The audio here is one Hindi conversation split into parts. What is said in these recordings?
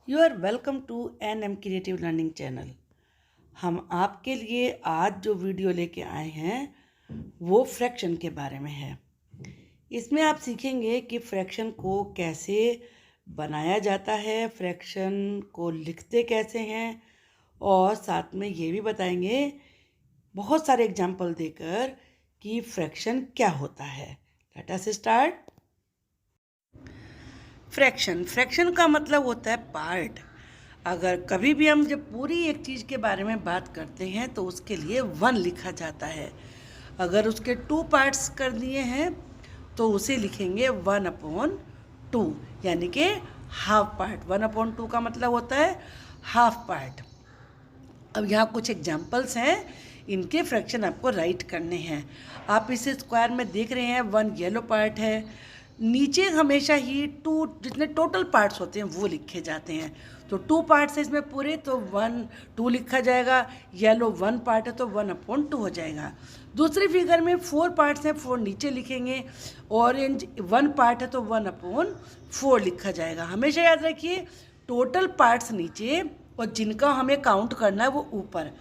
You are welcome to M creative learning channel. हम आपके लिए आज जो वीडियो लेके आए हैं वो फ्रैक्शन के बारे में है। इसमें आप सीखेंगे कि फ्रैक्शन को कैसे बनाया जाता है, फ्रैक्शन को लिखते कैसे हैं, और साथ में ये भी बताएंगे बहुत सारे एग्जाम्पल देकर कि फ्रैक्शन क्या होता है। Let us start. फ्रैक्शन का मतलब होता है पार्ट। अगर कभी भी हम जब पूरी एक चीज़ के बारे में बात करते हैं तो उसके लिए वन लिखा जाता है। अगर उसके टू पार्ट्स कर दिए हैं तो उसे लिखेंगे 1/2, यानी कि हाफ पार्ट। 1/2 का मतलब होता है हाफ पार्ट। अब यहाँ कुछ एग्जाम्पल्स हैं, इनके फ्रैक्शन आपको राइट करने हैं। आप इस स्क्वायर में देख रहे हैं 1 येलो पार्ट है। नीचे हमेशा ही 2 जितने टोटल पार्ट्स होते हैं वो लिखे जाते हैं। तो 2 पार्ट्स है इसमें पूरे, तो 1/2 लिखा जाएगा। येलो 1 पार्ट है तो 1/2 हो जाएगा। दूसरी फिगर में 4 पार्ट्स हैं, 4 नीचे लिखेंगे। ऑरेंज 1 पार्ट है तो 1/4 लिखा जाएगा। हमेशा याद रखिए टोटल पार्ट्स नीचे और जिनका हमें काउंट करना है वो ऊपर।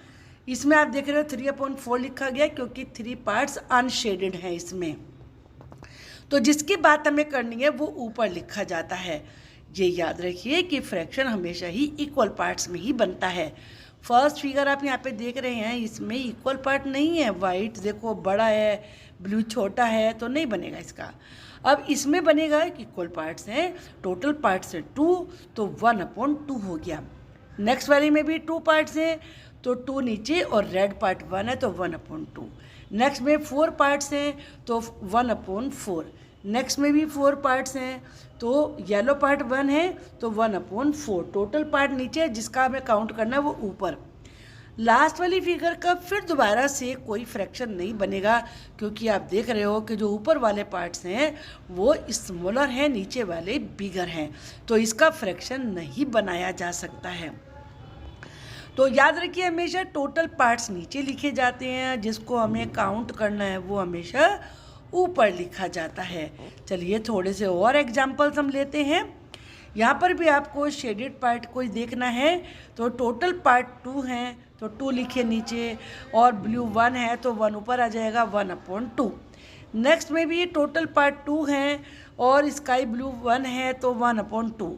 इसमें आप देख रहे हो 3/4 लिखा गया क्योंकि 3 पार्ट्स अनशेडेड हैं इसमें। तो जिसकी बात हमें करनी है वो ऊपर लिखा जाता है। ये याद रखिए कि फ्रैक्शन हमेशा ही इक्वल पार्ट्स में ही बनता है। फर्स्ट फिगर आप यहाँ पे देख रहे हैं, इसमें इक्वल पार्ट नहीं है। वाइट देखो बड़ा है, ब्लू छोटा है, तो नहीं बनेगा इसका। अब इसमें बनेगा इक्वल पार्ट्स हैं, टोटल पार्ट्स है 2, तो 1/2 हो गया। नेक्स्ट वाले में भी 2 पार्ट्स हैं तो 2 नीचे और रेड पार्ट 1 है तो 1/2। नेक्स्ट में 4 पार्ट्स हैं तो 1/4। नेक्स्ट में भी 4 पार्ट्स हैं तो येलो पार्ट 1 है तो 1/4। टोटल पार्ट नीचे, जिसका हमें काउंट करना है वो ऊपर। लास्ट वाली फिगर का फिर दोबारा से कोई फ्रैक्शन नहीं बनेगा क्योंकि आप देख रहे हो कि जो ऊपर वाले पार्ट्स हैं वो स्मॉलर हैं, नीचे वाले बिगर हैं, तो इसका फ्रैक्शन नहीं बनाया जा सकता है। तो याद रखिए हमेशा टोटल पार्ट्स नीचे लिखे जाते हैं, जिसको हमें काउंट करना है वो हमेशा ऊपर लिखा जाता है। चलिए थोड़े से और एग्जाम्पल्स हम लेते हैं। यहाँ पर भी आपको शेडेड पार्ट को देखना है। तो टोटल पार्ट 2 हैं तो 2 लिखे नीचे, और ब्लू 1 है तो 1 ऊपर आ जाएगा 1/2। नेक्स्ट में भी टोटल पार्ट 2 हैं और स्काई ब्लू 1 है तो 1/2।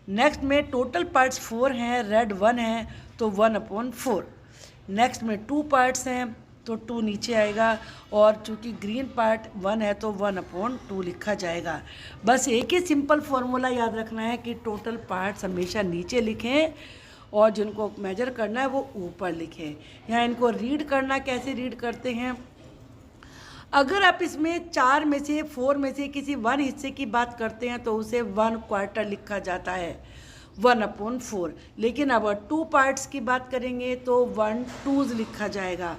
नेक्स्ट में टोटल पार्ट्स 4 हैं, रेड 1 है तो 1/4। नेक्स्ट में 2 पार्ट्स हैं तो 2 नीचे आएगा, और चूंकि ग्रीन पार्ट 1 है तो 1/2 लिखा जाएगा। बस एक ही सिंपल फॉर्मूला याद रखना है कि टोटल पार्ट्स हमेशा नीचे लिखें और जिनको मेजर करना है वो ऊपर लिखें। यहाँ इनको रीड करना कैसे रीड करते हैं, अगर आप इसमें 4 में से किसी 1 हिस्से की बात करते हैं तो उसे 1/4 लिखा जाता है, 1/4। लेकिन अब 2 पार्ट्स की बात करेंगे तो 1/2 लिखा जाएगा,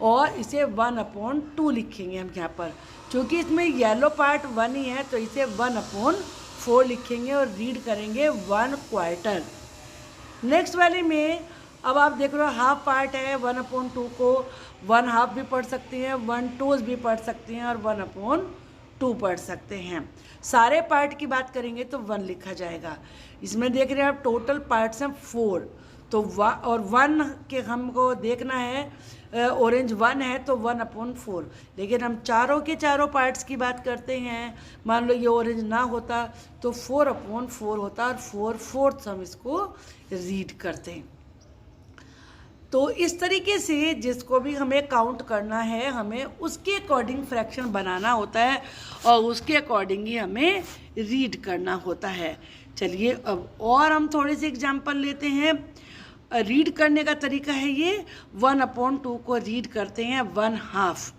और इसे 1/2 लिखेंगे हम यहाँ पर। क्योंकि इसमें येलो पार्ट 1 ही है तो इसे 1/4 लिखेंगे और रीड करेंगे 1/4। नेक्स्ट वाले में अब आप देख रहे हो हाफ पार्ट है, 1/2 को 1/2 भी पढ़ सकते हैं, 1/2 भी पढ़ सकते हैं और 1/2 पढ़ सकते हैं। सारे पार्ट की बात करेंगे तो 1 लिखा जाएगा। इसमें देख रहे हैं आप टोटल पार्ट्स हैं 4, तो और 1 के हमको देखना है, ऑरेंज 1 है तो 1/4। लेकिन हम चारों के चारों पार्ट्स की बात करते हैं, मान लो ये ऑरेंज ना होता तो 4/4 होता और 4/4 हम इसको रीड करते हैं। तो इस तरीके से जिसको भी हमें काउंट करना है हमें उसके अकॉर्डिंग फ्रैक्शन बनाना होता है और उसके अकॉर्डिंग ही हमें रीड करना होता है। चलिए अब और हम थोड़े से एग्जांपल लेते हैं। रीड करने का तरीका है ये, 1/2 को रीड करते हैं 1/2,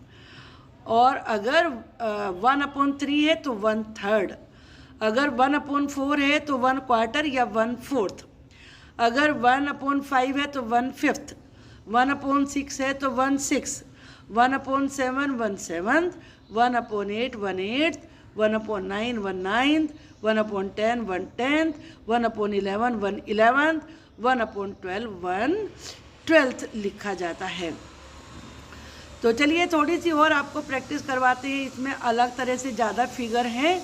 और अगर 1/3 है तो 1/3, अगर 1/4 है तो 1/4 या 1/4, अगर 1/5 है तो 1/5, 1/6 है तो 1/6, 1/7 1/7, 1/8 1/8, 1/9 1/9, 1/10 1/10, 1/11 1/11, 1/12 1/12 लिखा जाता है। तो चलिए थोड़ी सी और आपको प्रैक्टिस करवाते हैं। इसमें अलग तरह से ज़्यादा फिगर हैं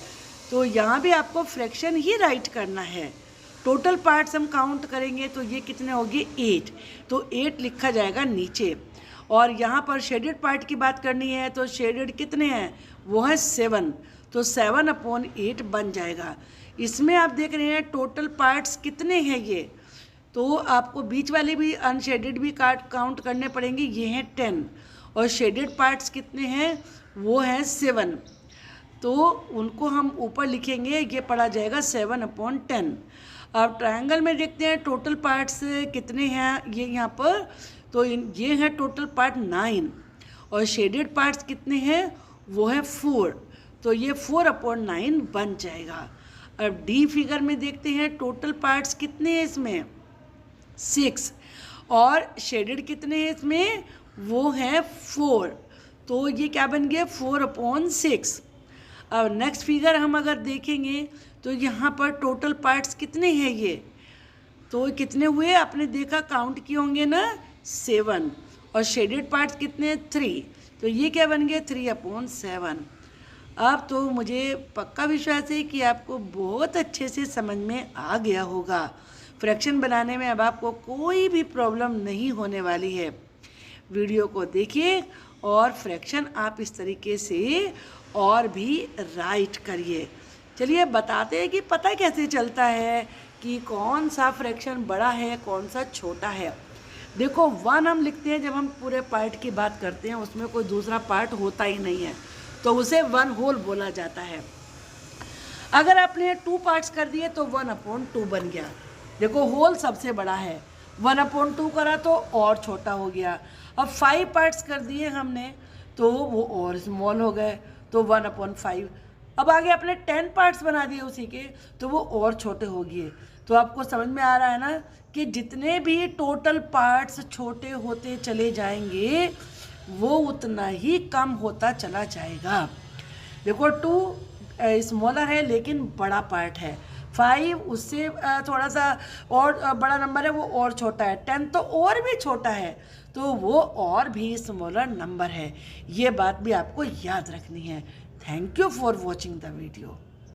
तो यहाँ भी आपको फ्रैक्शन ही राइट करना है। टोटल पार्ट्स हम काउंट करेंगे तो ये कितने होंगे 8, तो 8 लिखा जाएगा नीचे। और यहाँ पर शेडेड पार्ट की बात करनी है तो शेडेड कितने हैं, वो है 7, तो 7/8 बन जाएगा। इसमें आप देख रहे हैं टोटल पार्ट्स कितने हैं ये, तो आपको बीच वाले भी अनशेडेड भी काउंट करने पड़ेंगे, ये हैं 10, और शेडेड पार्ट्स कितने हैं, वो हैं 7, तो उनको हम ऊपर लिखेंगे, ये पड़ा जाएगा 7/10। अब ट्रायंगल में देखते हैं टोटल पार्ट्स कितने हैं ये यहाँ पर, तो ये है टोटल पार्ट 9, और शेडेड पार्ट्स कितने हैं, वो है 4, तो ये 4/9 बन जाएगा। अब डी फिगर में देखते हैं टोटल पार्ट्स कितने हैं इसमें 6, और शेडेड कितने हैं इसमें, वो है 4, तो ये क्या बन गया 4/6। अब नेक्स्ट फिगर हम अगर देखेंगे तो यहाँ पर टोटल पार्ट्स कितने हैं ये, तो कितने हुए आपने देखा काउंट किए होंगे ना 7, और शेडेड पार्ट्स कितने 3, तो ये क्या बन गया 3/7। अब तो मुझे पक्का विश्वास है कि आपको बहुत अच्छे से समझ में आ गया होगा। फ्रैक्शन बनाने में अब आपको कोई भी प्रॉब्लम नहीं होने वाली है। वीडियो को देखिए और फ्रैक्शन आप इस तरीके से और भी राइट करिए। चलिए बताते हैं कि पता कैसे चलता है कि कौन सा फ्रैक्शन बड़ा है कौन सा छोटा है। देखो 1 हम लिखते हैं जब हम पूरे पार्ट की बात करते हैं, उसमें कोई दूसरा पार्ट होता ही नहीं है, तो उसे 1 होल बोला जाता है। अगर आपने 2 पार्ट्स कर दिए तो 1/2 बन गया। देखो होल सबसे बड़ा है, 1/2 करा तो और छोटा हो गया। अब 5 पार्ट्स कर दिए हमने तो वो और स्मॉल हो गए, तो 1/5। अब आगे आपने 10 पार्ट्स बना दिए उसी के, तो वो और छोटे हो गए। तो आपको समझ में आ रहा है ना कि जितने भी टोटल पार्ट्स छोटे होते चले जाएंगे वो उतना ही कम होता चला जाएगा। देखो 2 स्मॉलर है लेकिन बड़ा पार्ट है, 5 उससे थोड़ा सा और बड़ा नंबर है, वो और छोटा है, 10 तो और भी छोटा है, तो वो और भी स्मॉलर नंबर है। ये बात भी आपको याद रखनी है। Thank you for watching the video.